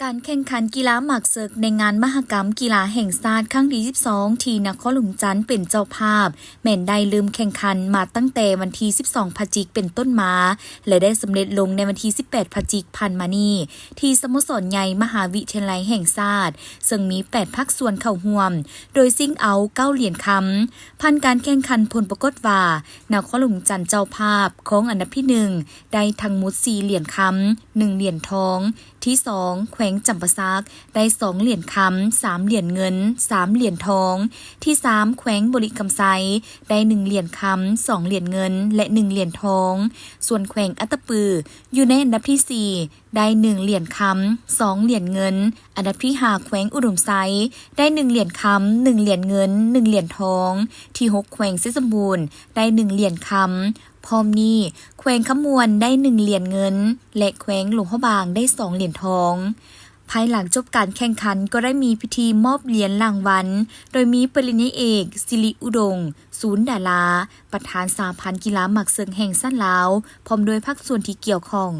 การแข่งขันกีฬาหมากเซิกในงานมหกรรมกีฬาแห่งชาติครั้งที่12ที่นครหลวงจันทร์เป็นเจ้าภาพแม่นได้ลืมแข่งขันมาตั้งแต่วันที่12พฤศจิกายนเป็นต้นมาและได้สำเร็จลงในวันที่18พฤศจิกายนผ่านมานี้ที่สโมสรใหญ่มหาวิทยาลัยแห่งชาติซึ่งมี8ภาคส่วนเข้าร่วมโดยซิ่งเอา9เหรียญคำผ่านการแข่งขันผลปรากฏว่านครหลวงจันทร์เจ้าภาพของอันดับที่1ได้ทั้งหมด4เหรียญคำ1เหรียญทองที่2แขวงจำปาสักได้2เหรียญคำ3เหรียญเงิน3เหรียญทองที่3แขวงบริคำไซได้1เหรียญคำ2เหรียญเงินและ1เหรียญทองส่วนแขวงอัตตปืออยู่ในอันดับที่4ได้1เหรียญคำ2เหรียญเงินอันดับที่5แขวงอุดมไซได้1เหรียญคำ1เหรียญเงิน1เหรียญทองที่6แขวงเซสมบูรณ์ได้1เหรียญคำพร้อมนี้แขวงขมวนได้1เหรียญเงินและแขวงหลวงพระบางได้2เหรียญทองภายหลังจบการแข่งขันก็ได้มีพิธีมอบเหรียญรางวัลโดยมีปริญญาเอกศิริอุดมศูนย์ดาราประธานสหพันธ์กีฬาหมากเซิงแห่งชาติลาวพร้อมด้วยภาคส่วนที่เกี่ยวข้อง